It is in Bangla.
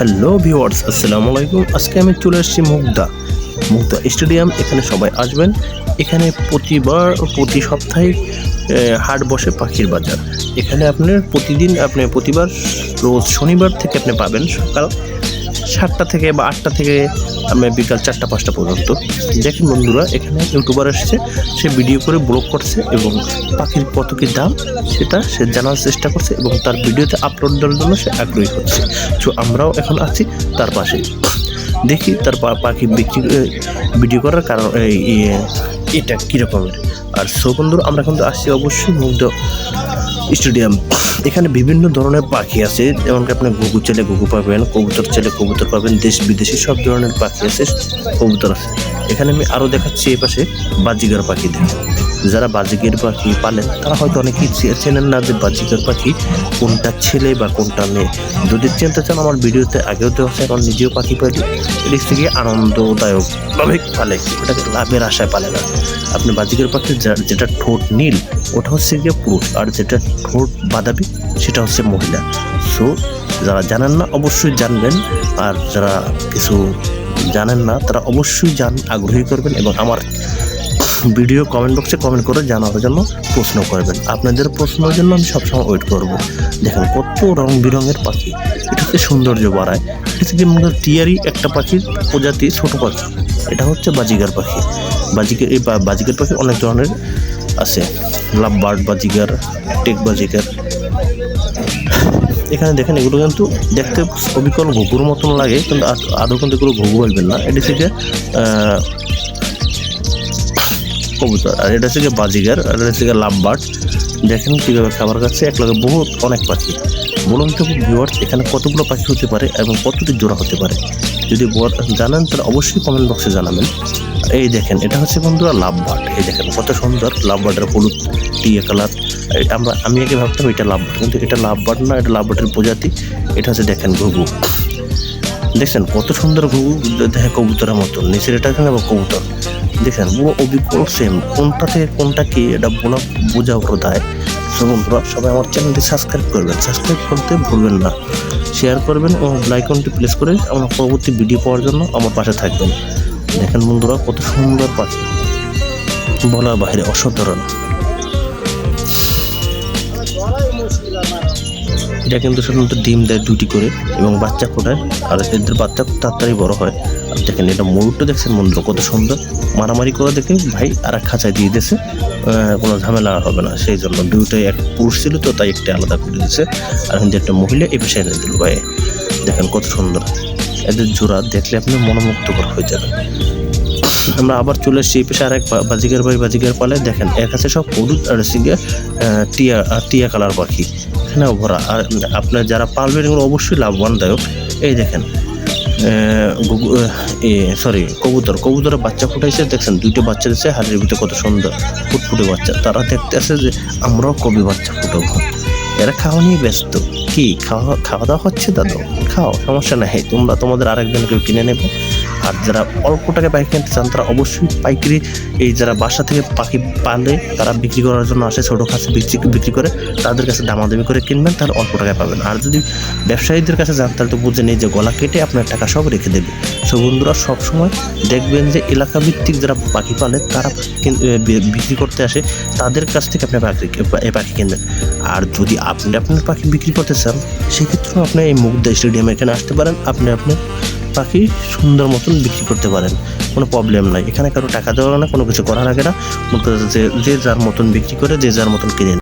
হ্যালো ভিউয়ার্স, আসসালামু আলাইকুম। আজকে আমি চলে এসেছি মুগদা স্টেডিয়াম। এখানে সবাই আসবেন। এখানে প্রতি সপ্তাহে হাট বসে পাখির বাজার। এখানে প্রতিবার রোজ শনিবার থেকে আপনি পাবেন সকাল 7টা থেকে বা 8টা থেকে বিকাল 4টা-5টা পর্যন্ত। দেখেন বন্ধুরা, এখানে ইউটিউবার এসেছে, সে ভিডিও করে ব্লগ করছে এবং পাখির কত কী দাম সেটা সে জানার চেষ্টা করছে এবং তার ভিডিওতে আপলোড দেওয়ার জন্য সে আগ্রহী হচ্ছে। তো আমরাও এখন আছি তার পাশে, দেখি তার পাখি ভিডিও করার কারণ এটা কীরকমের। আর সো বন্ধুরা, আমরা কিন্তু আসছি অবশ্যই মুগ্ধ স্টেডিয়াম। এখানে বিভিন্ন ধরনের পাখি আছে, যেমন আপনি ঘুঘু চাইলে ঘুঘু পাবেন, কবুতর চাইলে কবুতর পাবেন, দেশ বিদেশি সব ধরনের পাখি আছে, কবুতর আছে। এখানে আমি আরও দেখাচ্ছি এই পাশে বাজিগার পাখি। দেখেন, যারা বাজিগার পাখি পালেন তারা হয়তো অনেকেই চেনেন না যে বাজিগার পাখি কোনটা ছেলে বা কোনটা মেয়ে। যদি চিনতে চান, আমার ভিডিওতে আগেও দেওয়া আছে। এখন নিজেও পাখি পালি, এদিক থেকে আনন্দদায়কভাবে পালে, ওটাকে লাভের আশায় পালে না। আপনি বাজিগার পাখি যেটা ঠোঁট নীল ওটা হচ্ছে গিয়ে পুরুষ, আর যেটা ঠোঁট বাদামি সেটা হচ্ছে মহিলা। সো যারা জানেন না অবশ্যই জানবেন, আর যারা কিছু জানেন না তারা অবশ্যই আগ্রহী করবেন এবং আমার ভিডিও কমেন্ট বক্সে কমেন্ট করে জানার জন্য প্রশ্ন করবেন। আপনাদের প্রশ্নের জন্য আমি সবসময় ওয়েট করব। দেখেন কত রং বেরঙের পাখি, এটা হচ্ছে সৌন্দর্য বাড়ায়। এটা থেকে টিয়ারি একটা পাখির প্রজাতি, ছোট পাখি, এটা হচ্ছে বাজিগার পাখি। এই বাজিগার পাখি অনেক ধরনের আছে, লাভবার্ড বাজিগার, টেক বাজিগার। এখানে দেখেন, এগুলো কিন্তু দেখতে অবিকল ঘুঘুর মতন লাগে, কিন্তু আদৌ কিন্তু এগুলো ঘুঘু বলবেন না। এটি থেকে কবুতর, আর এটা থেকে বাজিগার, আর এটা থেকে লাভবার্ড। দেখেন কীভাবে খাবার খাচ্ছে একলাগে অনেক পাখি। বলুন তো ভিউয়ার্স, এখানে কতগুলো পাখি হতে পারে এবং কতটি জোড়া হতে পারে? যদি জানেন তাহলে অবশ্যই কমেন্ট বক্সে জানাবেন। এই দেখেন, এটা হচ্ছে বন্ধুরা লাভবার্ড। এই দেখেন কত সুন্দর লাভবার্ডের হলুদ টিয়া কালার। আমি আগে ভাবতাম এটা লাভবার্ড, কিন্তু এটা লাভবার্ড না, এটা লাভবার্ডের প্রজাতি। এটা হচ্ছে দেখেন ঘুঘু। দেখছেন কত সুন্দর ঘুঘু, দেখে কবুতরের মতন। নিচের এটা এখানে কবুতর। দেখেন পুরো অবিকল সেম, কোনটা থেকে কোনটা কি এটা বোঝা দায়। সো বন্ধুরা, সবাই আমার চ্যানেলটি সাবস্ক্রাইব করবেন, সাবস্ক্রাইব করতে ভুলবেন না, শেয়ার করবেন এবং আইকনটি প্রেস করে আমার পরবর্তী ভিডিও পাওয়ার জন্য আমার পাশে থাকবেন। দেখেন বন্ধুরা, কত সুন্দর পাখি, বলার বাইরে অসাধারণ। এটা কিন্তু সাধারণত ডিম দেয় 2টি করে এবং বাচ্চা ফোটায়, আর এদের বাচ্চা তাড়াতাড়ি বড় হয়। আর দেখেন এটা ময়ূরটা, দেখছেন বন্ধুরা কত সুন্দর, মারামারি করে দেখে ভাই আর এক খাঁচায় দিয়ে দিয়েছে, কোনো ঝামেলা হবে না। সেই জন্য দুইটাই, এক পুরুষ ছিল তো তাই একটা আলাদা করে দিয়েছে, আর কিন্তু একটা মহিলা এই পেশায় এনে দিল ভাই। দেখেন কত সুন্দর, এদের জোড়া দেখলে আপনি মনোমুগ্ধকর হয়ে যাবেন। আমরা আবার চলে এসেছি এই পেশে আরেক বাজিগার পালে। দেখেন এর কাছে সব হলুদ আর সিঙ্গে টিয়া কালার পাখি এখানেও ভরা। আর আপনার যারা পালবেন এগুলো অবশ্যই লাভবানদায়ক। এই দেখেন কবুতরের বাচ্চা ফুটাইছে। দেখছেন 2টা বাচ্চা দিচ্ছে, হাড়ির ভিতরে কত সুন্দর ফুটফুটে বাচ্চা। তারা দেখতে আসে যে আমরাও কবে বাচ্চা ফুটাবো। এরা খাওয়া নিয়ে ব্যস্ত। কি খাওয়া দাওয়া হচ্ছে দাদু? খাও, সমস্যা নাই, তোমাদের আরেকজনকে কিনে নেবে। আর যারা অল্প টাকায় পাখি কিনতে চান তারা অবশ্যই পাইকারি, এই যারা বাসা থেকে পাখি পালে তারা বিক্রি করার জন্য আসে, ছোটো খাসে বিক্রি করে তাদের কাছে দামাদামি করে কিনবেন, তাহলে অল্প টাকায় পাবেন। আর যদি ব্যবসায়ীদের কাছে যান তাহলে তো বুঝে নেই যে গলা কেটে আপনার টাকা সব রেখে দেবে। সো বন্ধুরা, সবসময় দেখবেন যে এলাকা ভিত্তিক যারা পাখি পালে তারা বিক্রি করতে আসে, তাদের কাছ থেকে আপনি পাখি কিনবেন। আর যদি আপনি আপনার পাখি বিক্রি করতে চান, সেক্ষেত্রেও আপনি এই মুগদা স্টেডিয়ামে এখানে আসতে পারেন। আপনি পাখি সুন্দর মতন বিক্রি করতে পারেন, কোনো প্রবলেম নাই। এখানে কারো টাকা দেওয়া না, কোনো কিছু করা লাগে না। যে যার মতন বিক্রি করে, যে যার মতন কিনে।